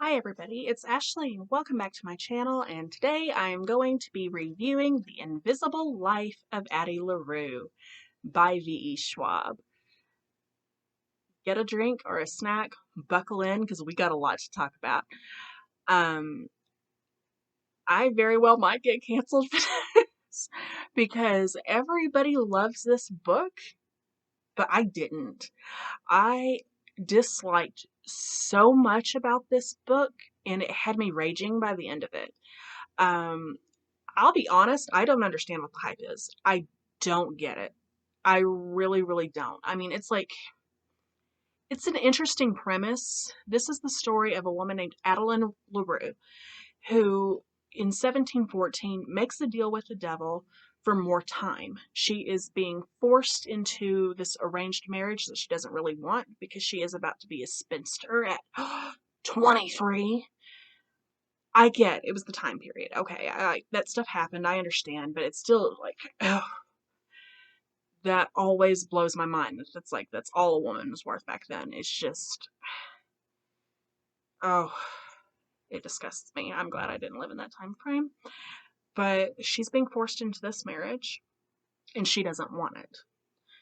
Hi everybody, it's Ashley. Welcome back to my channel, and today I am going to be reviewing The Invisible Life of Addie Larue by V.E. Schwab. Get a drink or a snack, buckle in, because we got a lot to talk about. I very well might get canceled for this, because everybody loves this book, but I didn't. I disliked so much about this book, and it had me raging by the end of it. I'll be honest, I don't understand what the hype is. I don't get it. I really, really don't. I mean, it's an interesting premise. This is the story of a woman named Addie Larue who in 1714 makes a deal with the devil for more time. She is being forced into this arranged marriage that she doesn't really want because she is about to be a spinster at 23. I get it was the time period. Okay, that stuff happened. I understand, but it's still like, ugh, that always blows my mind. That's all a woman was worth back then. It's just, oh, it disgusts me. I'm glad I didn't live in that time frame. But she's being forced into this marriage, and she doesn't want it.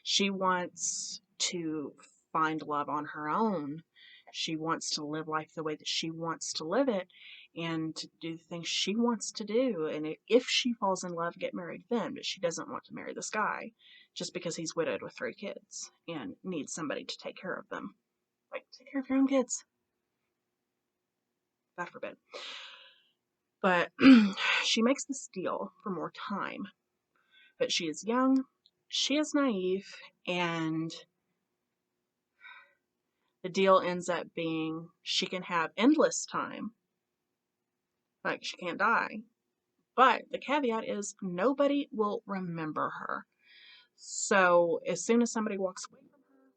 She wants to find love on her own. She wants to live life the way that she wants to live it and to do the things she wants to do. And if she falls in love, get married then. But she doesn't want to marry this guy just because he's widowed with 3 kids and needs somebody to take care of them. Like, take care of your own kids. God forbid. But she makes this deal for more time. But she is young, she is naive, and the deal ends up being she can have endless time, like she can't die. But the caveat is nobody will remember her. So as soon as somebody walks away from her,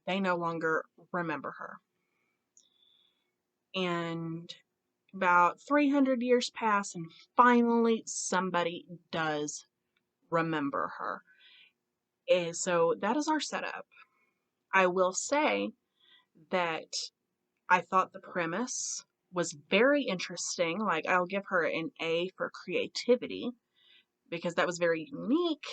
they no longer remember her. And about 300 years pass, and finally somebody does remember her. And so that is our setup. I will say that I thought the premise was very interesting. Like, I'll give her an A for creativity because that was very unique.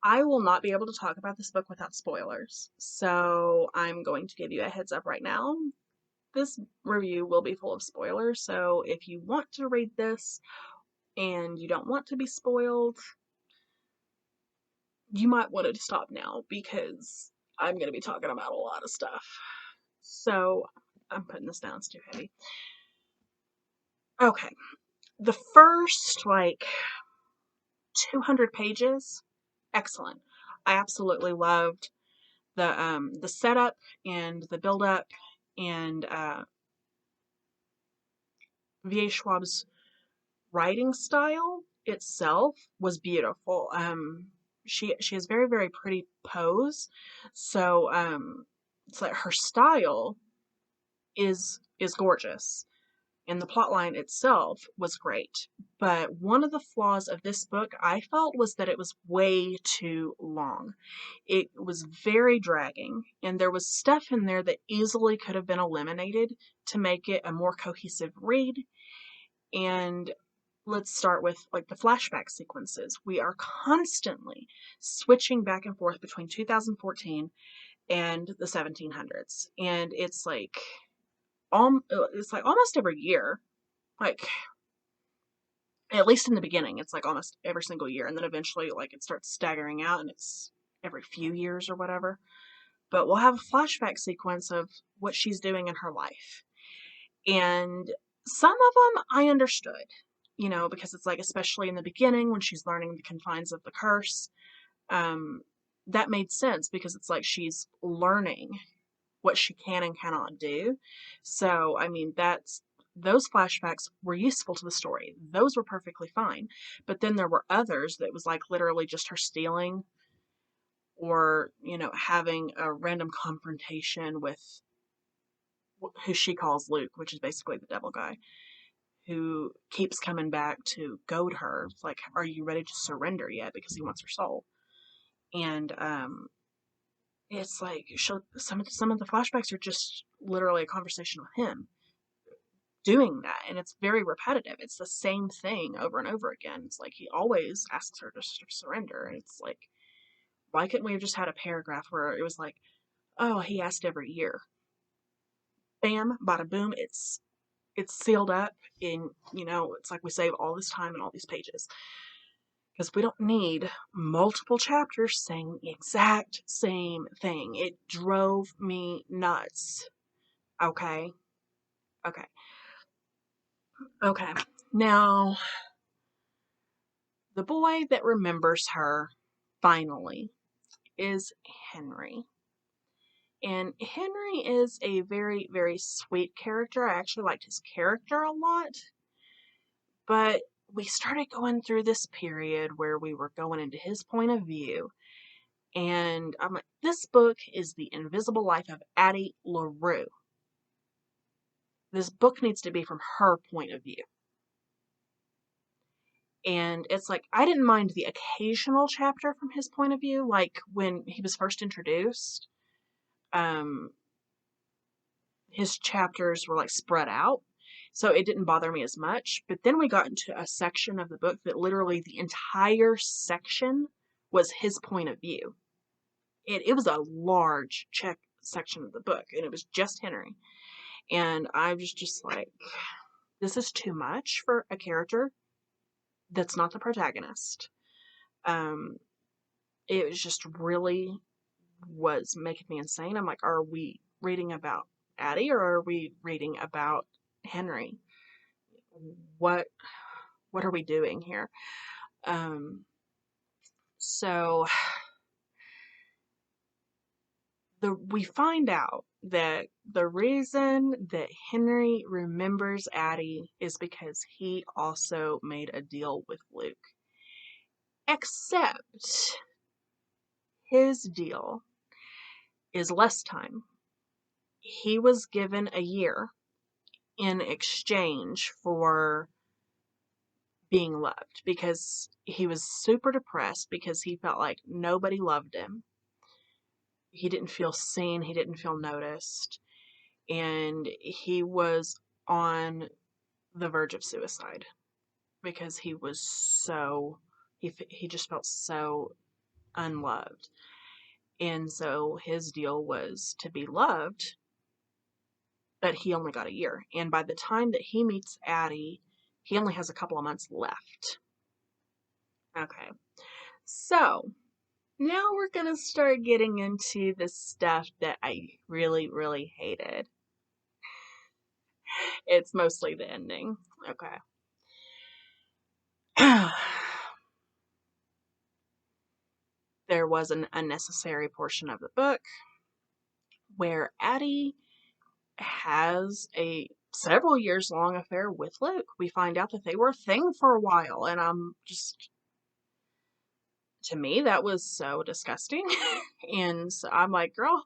I will not be able to talk about this book without spoilers, so I'm going to give you a heads up right now. This review will be full of spoilers, so if you want to read this and you don't want to be spoiled, you might want to stop now because I'm going to be talking about a lot of stuff. So I'm putting this down, it's too heavy. Okay, the first, 200 pages, excellent. I absolutely loved the setup and the build up, and V.A. Schwab's writing style itself was beautiful. She has very, very pretty pose, so it's like her style is gorgeous. And the plotline itself was great. But one of the flaws of this book, I felt, was that it was way too long. It was very dragging, and there was stuff in there that easily could have been eliminated to make it a more cohesive read. And let's start with the flashback sequences. We are constantly switching back and forth between 2014 and the 1700s, and it's like almost every year, like at least in the beginning, it's like almost every single year, and then eventually it starts staggering out and it's every few years or whatever. But we'll have a flashback sequence of what she's doing in her life, and some of them I understood, because it's especially in the beginning when she's learning the confines of the curse, that made sense because it's she's learning what she can and cannot do. So, I mean, those flashbacks were useful to the story. Those were perfectly fine. But then there were others that was literally just her stealing or, having a random confrontation with who she calls Luke, which is basically the devil guy, who keeps coming back to goad her. It's like, are you ready to surrender yet? Because he wants her soul. And it's like some of the flashbacks are just literally a conversation with him doing that, and it's very repetitive. It's the same thing over and over again. It's like he always asks her to surrender. And it's like, why couldn't we have just had a paragraph where it was like, oh, he asked every year. Bam, bada boom, it's sealed up in, it's like we save all this time and all these pages. Because we don't need multiple chapters saying the exact same thing. It drove me nuts. Okay. Now, the boy that remembers her, finally, is Henry. And Henry is a very, very sweet character. I actually liked his character a lot. But we started going through this period where we were going into his point of view. And I'm like, this book is The Invisible Life of Addie Larue. This book needs to be from her point of view. And it's like, I didn't mind the occasional chapter from his point of view, like when he was first introduced. His chapters were like spread out, so it didn't bother me as much. But then we got into a section of the book that literally the entire section was his point of view. It was a large section of the book, and it was just Henry. And I was just like, this is too much for a character that's not the protagonist. It was just really was making me insane. I'm like, are we reading about Addie or are we reading about Henry? What are we doing here? So we find out that the reason that Henry remembers Addie is because he also made a deal with Luke. Except his deal is less time. He was given a year in exchange for being loved, because he was super depressed because he felt like nobody loved him. He didn't feel seen, he didn't feel noticed, and he was on the verge of suicide because he was he just felt so unloved. And so his deal was to be loved, but he only got a year. And by the time that he meets Addie, he only has a couple of months left. Okay. So, now we're going to start getting into the stuff that I really, really hated. It's mostly the ending. Okay. There was an unnecessary portion of the book where Addie has a several years long affair with Luke. We find out that they were a thing for a while, and to me, that was so disgusting. And so I'm like, girl,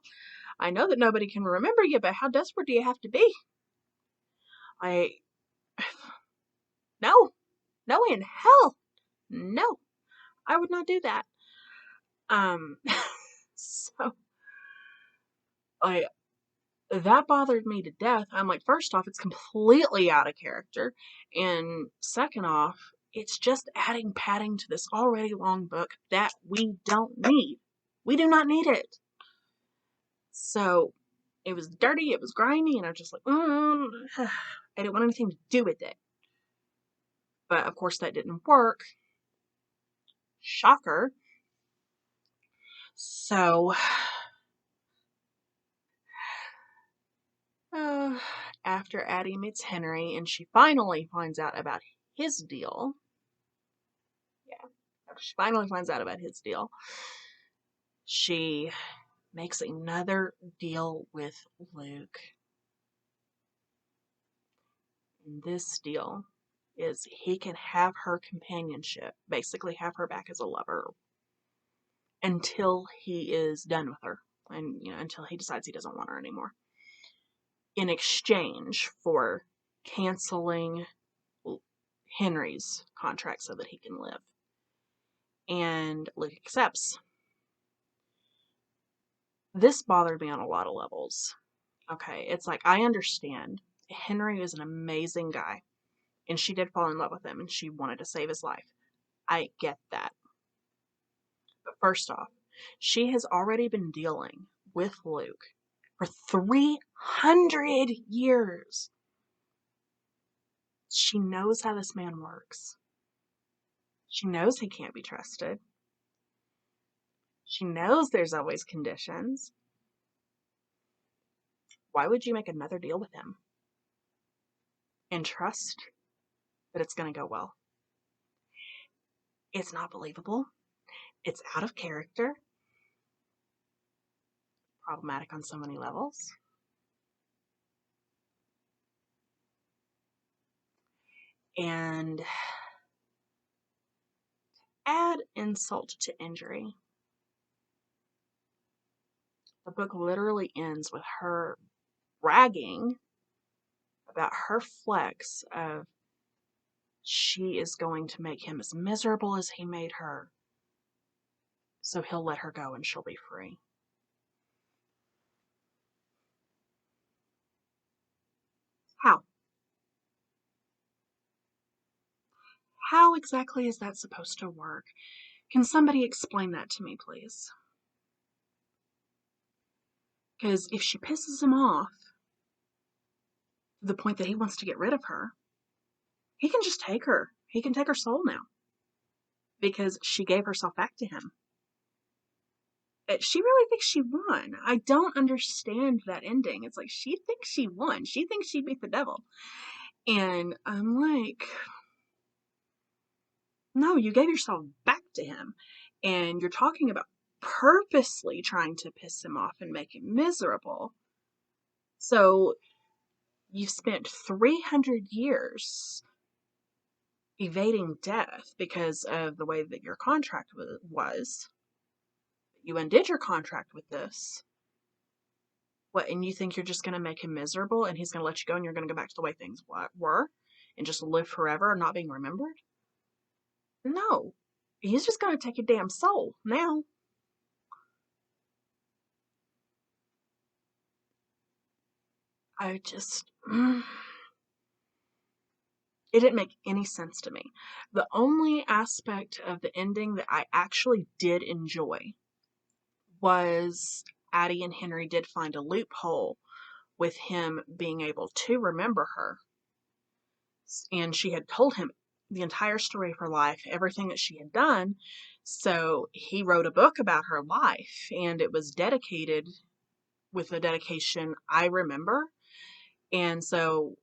I know that nobody can remember you, but how desperate do you have to be? No in hell. No, I would not do that. So, that bothered me to death. I'm like, first off, it's completely out of character. And second off, it's just adding padding to this already long book that we don't need. We do not need it. So, it was dirty, it was grimy, and I was just like, I didn't want anything to do with it. But, of course, that didn't work. Shocker. So, after Addie meets Henry and she finally finds out about his deal. Yeah, after she finally finds out about his deal, she makes another deal with Luke. And this deal is he can have her companionship, basically have her back as a lover, until he is done with her, and until he decides he doesn't want her anymore, in exchange for canceling Henry's contract so that he can live. And Luke accepts. This bothered me on a lot of levels. Okay, it's like, I understand. Henry is an amazing guy, and she did fall in love with him, and she wanted to save his life. I get that. But first off, she has already been dealing with Luke for 300 years. She knows how this man works. She knows he can't be trusted. She knows there's always conditions. Why would you make another deal with him and trust that it's going to go well? It's not believable. It's out of character. Problematic on so many levels. And add insult to injury. The book literally ends with her bragging about her flex of she is going to make him as miserable as he made her, so he'll let her go and she'll be free. How? How exactly is that supposed to work? Can somebody explain that to me, please? Because if she pisses him off to the point that he wants to get rid of her, he can just take her. He can take her soul now because she gave herself back to him. She really thinks she won. I don't understand that ending. It's like she thinks she won. She thinks she beat the devil. And I'm like, no, you gave yourself back to him. And you're talking about purposely trying to piss him off and make him miserable. So you've spent 300 years evading death because of the way that your contract was. You undid your contract with this. What, and you think you're just going to make him miserable and he's going to let you go and you're going to go back to the way things were and just live forever not being remembered? No. He's just going to take your damn soul now. I just... It didn't make any sense to me. The only aspect of the ending that I actually did enjoy was Addie and Henry did find a loophole with him being able to remember her. And she had told him the entire story of her life, everything that she had done. So he wrote a book about her life, and it was dedicated with the dedication, I remember. And so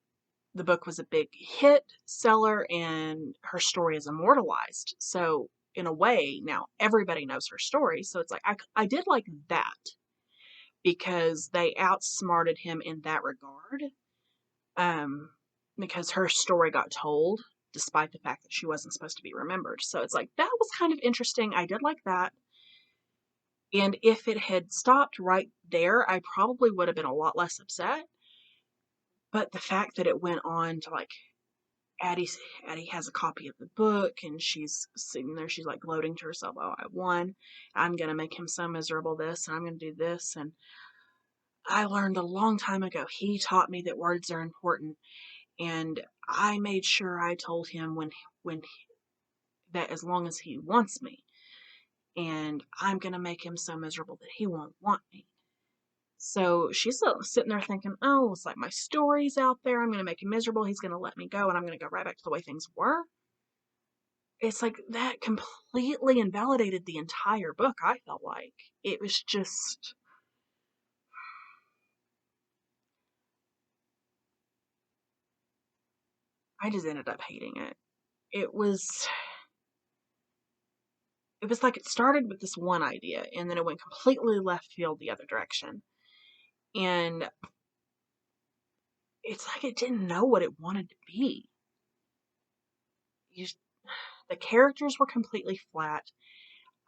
the book was a big hit seller, and her story is immortalized. So in a way, now everybody knows her story. So it's like, I did like that because they outsmarted him in that regard. Because her story got told despite the fact that she wasn't supposed to be remembered. So it's like, that was kind of interesting. I did like that. And if it had stopped right there, I probably would have been a lot less upset. But the fact that it went on to like, Addie has a copy of the book and she's sitting there, she's like gloating to herself, oh, I won. I'm going to make him so miserable this, and I'm going to do this. And I learned a long time ago, he taught me that words are important. And I made sure I told him when that as long as he wants me, and I'm going to make him so miserable that he won't want me. So she's sitting there thinking, oh, it's like my story's out there. I'm going to make him miserable. He's going to let me go, and I'm going to go right back to the way things were. It's like that completely invalidated the entire book, I felt like. It was just... I just ended up hating it. It was like it started with this one idea, and then it went completely left field the other direction. And it's like it didn't know what it wanted to be. The characters were completely flat.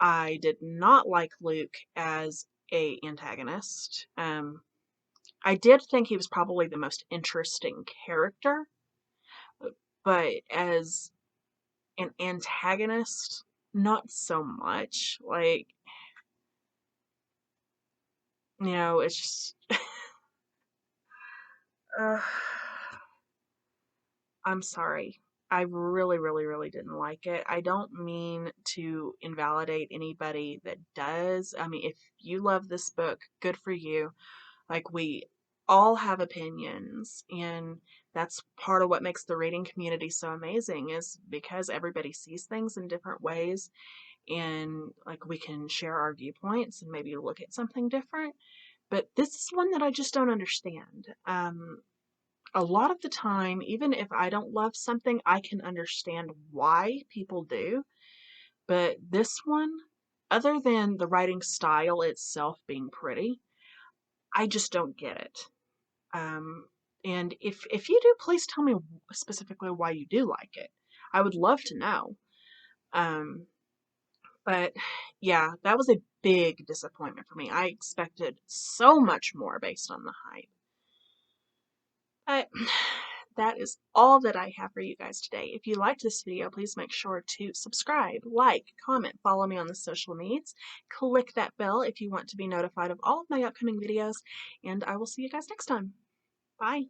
I did not like Luke as a antagonist. I did think he was probably the most interesting character, but as an antagonist, not so much. Like, you know, it's just, uh, I'm sorry. I really, really, really didn't like it. I don't mean to invalidate anybody that does. I mean, if you love this book, good for you. Like, we all have opinions, and that's part of what makes the reading community so amazing, is because everybody sees things in different ways, and like we can share our viewpoints and maybe look at something different. But this is one that I just don't understand. A lot of the time, even if I don't love something, I can understand why people do. But this one, other than the writing style itself being pretty, I just don't get it. Um, and if you do, please tell me specifically why you do like it. I would love to know. Um, but yeah, that was a big disappointment for me. I expected so much more based on the hype. But that is all that I have for you guys today. If you liked this video, please make sure to subscribe, like, comment, follow me on the social medias. Click that bell if you want to be notified of all of my upcoming videos, and I will see you guys next time. Bye.